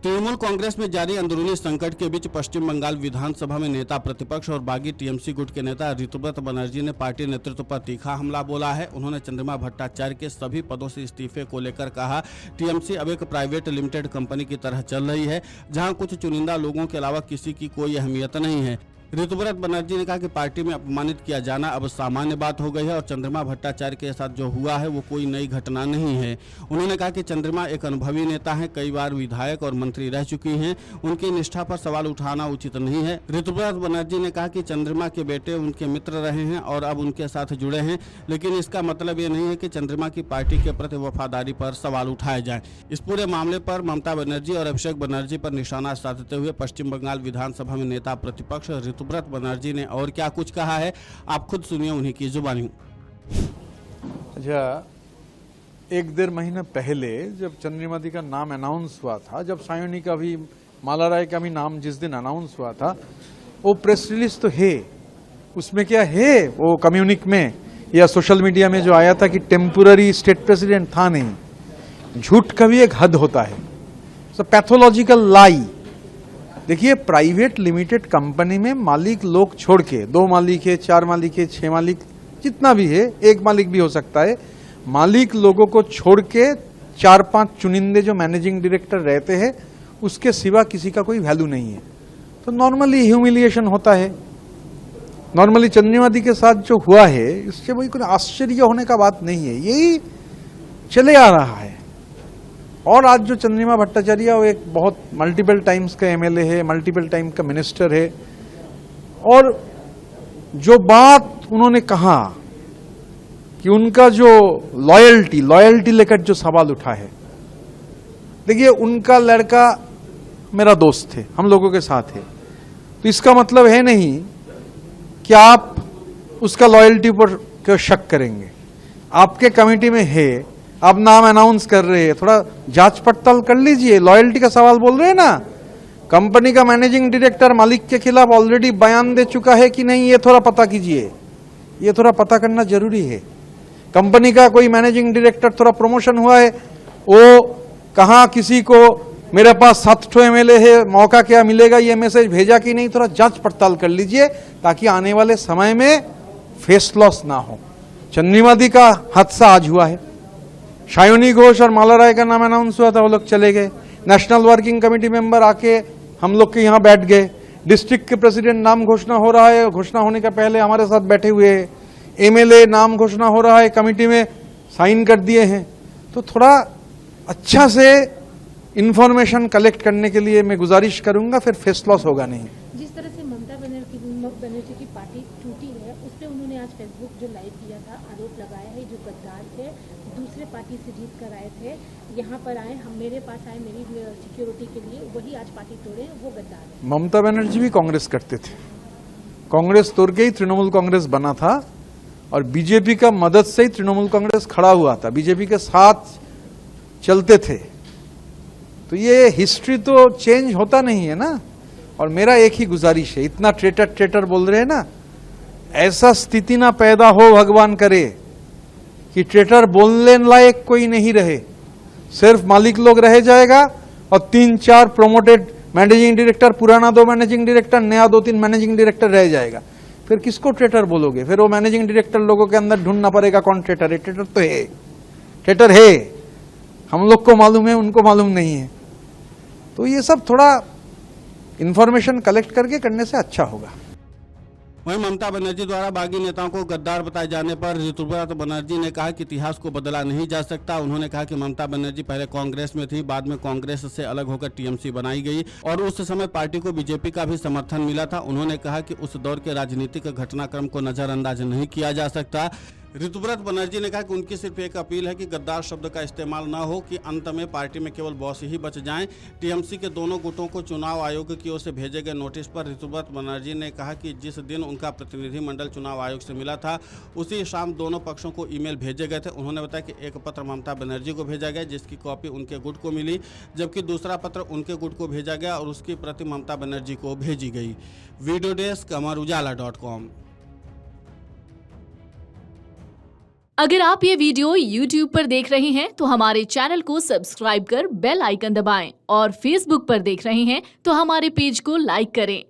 तृणमूल कांग्रेस में जारी अंदरूनी संकट के बीच पश्चिम बंगाल विधानसभा में नेता प्रतिपक्ष और बागी टीएमसी गुट के नेता ऋतुव्रत बनर्जी ने पार्टी नेतृत्व पर तीखा हमला बोला है। उन्होंने चंद्रिमा भट्टाचार्य के सभी पदों से इस्तीफे को लेकर कहा, टीएमसी अब एक प्राइवेट लिमिटेड कंपनी की तरह चल रही है, जहां कुछ चुनिंदा लोगों के अलावा किसी की कोई अहमियत नहीं है। ऋतुव्रत बनर्जी ने कहा कि पार्टी में अपमानित किया जाना अब सामान्य बात हो गई है और चंद्रिमा भट्टाचार्य के साथ जो हुआ है वो कोई नई घटना नहीं है। उन्होंने कहा कि चंद्रिमा एक अनुभवी नेता हैं, कई बार विधायक और मंत्री रह चुकी हैं, उनकी निष्ठा पर सवाल उठाना उचित नहीं है। ऋतुव्रत बनर्जी ने कहा कि चंद्रिमा के बेटे उनके मित्र रहे हैं और अब उनके साथ जुड़े हैं, लेकिन इसका मतलब ये नहीं है कि चंद्रिमा की पार्टी के प्रति वफादारी पर सवाल उठाए जाए। इस पूरे मामले पर ममता बनर्जी और अभिषेक बनर्जी पर निशाना साधते हुए पश्चिम बंगाल विधानसभा में नेता प्रतिपक्ष ऋतुव्रत बनर्जी ने और क्या कुछ कहा है, आप खुद सुनिए उन्हीं की जुबानी। अच्छा, एक डेढ़ महीना पहले जब चंद्रिमा दी का नाम अनाउंस हुआ था, जब सायोनी का भी, माला राय का भी नाम जिस दिन अनाउंस हुआ था, वो प्रेस रिलीज तो है, उसमें क्या है, वो कम्युनिक में या सोशल मीडिया में जो आया था कि टेम्पोररी स्टेट प्रेसिडेंट था, नहीं। झूठ का भी एक हद होता है, पैथोलॉजिकल लाई। देखिए, प्राइवेट लिमिटेड कंपनी में मालिक लोग छोड़ के, 2 मालिक है, 4 मालिक है, 6 मालिक, जितना भी है, 1 मालिक भी हो सकता है, मालिक लोगों को छोड़ के 4-5 चुनिंदे जो मैनेजिंग डायरेक्टर रहते हैं, उसके सिवा किसी का कोई वैल्यू नहीं है। तो नॉर्मली ह्यूमिलिएशन होता है। नॉर्मली चंद्रिमा दी के साथ जो हुआ है, इससे कोई आश्चर्य होने का बात नहीं है, यही चले आ रहा है। और आज जो चंद्रिमा भट्टाचार्य, वो एक बहुत मल्टीपल टाइम्स का एमएलए है, मल्टीपल टाइम का मिनिस्टर है, और जो बात उन्होंने कहा कि उनका जो लॉयल्टी लेकर जो सवाल उठा है, देखिए, उनका लड़का मेरा दोस्त है, हम लोगों के साथ है, तो इसका मतलब है नहीं कि आप उसका लॉयल्टी पर शक करेंगे। आपके कमेटी में है, आप नाम अनाउंस कर रहे हैं, थोड़ा जांच पड़ताल कर लीजिए। लॉयल्टी का सवाल बोल रहे हैं ना, कंपनी का मैनेजिंग डायरेक्टर मालिक के खिलाफ ऑलरेडी बयान दे चुका है कि नहीं, ये थोड़ा पता कीजिए, ये थोड़ा पता करना जरूरी है। कंपनी का कोई मैनेजिंग डायरेक्टर थोड़ा प्रमोशन हुआ है, वो कहाँ किसी को मेरे पास 7 एमएलए है, मौका क्या मिलेगा, ये मैसेज भेजा कि नहीं, थोड़ा जांच पड़ताल कर लीजिए, ताकि आने वाले समय में फेस लॉस ना हो। चंद्रिमा दी का हादसा आज हुआ है, सायोनी घोष और माला राय का नाम अनाउंस हुआ था, वो लोग चले गए। नेशनल वर्किंग कमेटी मेंबर आके हम लोग के यहाँ बैठ गए। डिस्ट्रिक्ट के प्रेसिडेंट नाम घोषणा हो रहा है, घोषणा होने का पहले हमारे साथ बैठे हुए हैं। एमएलए नाम घोषणा हो रहा है, कमेटी में साइन कर दिए हैं। तो थोड़ा अच्छा से इंफॉर्मेशन कलेक्ट करने के लिए मैं गुजारिश करूंगा, फिर फेस लॉस होगा नहीं। जिस तरह से ममता बनर्जी की पार्टी टूटी है, उस पर उन्होंने आज फेसबुक जो लाइव किया था, आरोप लगाया है जो गद्दार थे, दूसरे पार्टी से जीत कर आए थे, यहाँ पर आए, हम मेरे पास आए मेरी सिक्योरिटी के लिए, वही आज पार्टी तोड़े, वो गद्दार है। ममता बनर्जी भी कांग्रेस करते थे, कांग्रेस तोड़ के ही तृणमूल कांग्रेस बना था, और बीजेपी का मदद से ही तृणमूल कांग्रेस खड़ा हुआ था, बीजेपी के साथ चलते थे। तो ये हिस्ट्री तो चेंज होता नहीं है ना। और मेरा एक ही गुजारिश है, इतना ट्रेटर बोल रहे हैं ना, ऐसा स्थिति ना पैदा हो, भगवान करे, कि ट्रेटर बोलने लायक कोई नहीं रहे, सिर्फ मालिक लोग रह जाएगा, और 3-4 प्रोमोटेड मैनेजिंग डायरेक्टर, पुराना 2 मैनेजिंग डायरेक्टर, नया 2-3 मैनेजिंग डायरेक्टर रह जाएगा। फिर किसको ट्रेटर बोलोगे? फिर वो मैनेजिंग डायरेक्टर लोगों के अंदर ढूंढना पड़ेगा कौन ट्रेटर है। ट्रेटर तो है, ट्रेटर है, हम लोग को मालूम है, उनको मालूम नहीं है। तो ये सब थोड़ा इंफॉर्मेशन कलेक्ट करके करने से अच्छा होगा। वहीं ममता बनर्जी द्वारा बागी नेताओं को गद्दार बताए जाने पर ऋतुव्रत बनर्जी ने कहा कि इतिहास को बदला नहीं जा सकता। उन्होंने कहा कि ममता बनर्जी पहले कांग्रेस में थी, बाद में कांग्रेस से अलग होकर टीएमसी बनाई गई और उस समय पार्टी को बीजेपी का भी समर्थन मिला था। उन्होंने कहा कि उस दौर के राजनीतिक घटनाक्रम को नजरअंदाज नहीं किया जा सकता। ऋतुव्रत बनर्जी ने कहा कि उनकी सिर्फ एक अपील है कि गद्दार शब्द का इस्तेमाल न हो, कि अंत में पार्टी में केवल बॉस ही बच जाएं। टीएमसी के दोनों गुटों को चुनाव आयोग की ओर से भेजे गए नोटिस पर ऋतुव्रत बनर्जी ने कहा कि जिस दिन उनका प्रतिनिधिमंडल चुनाव आयोग से मिला था, उसी शाम दोनों पक्षों को ईमेल भेजे गए थे। उन्होंने बताया कि एक पत्र ममता बनर्जी को भेजा गया, जिसकी कॉपी उनके गुट को मिली, जबकि दूसरा पत्र उनके गुट को भेजा गया और उसकी प्रति ममता बनर्जी को भेजी गई। वीडियो डेस्क अमर उजाला.com। अगर आप ये वीडियो YouTube पर देख रहे हैं तो हमारे चैनल को सब्सक्राइब कर बेल आइकन दबाएं और Facebook पर देख रहे हैं तो हमारे पेज को लाइक करें।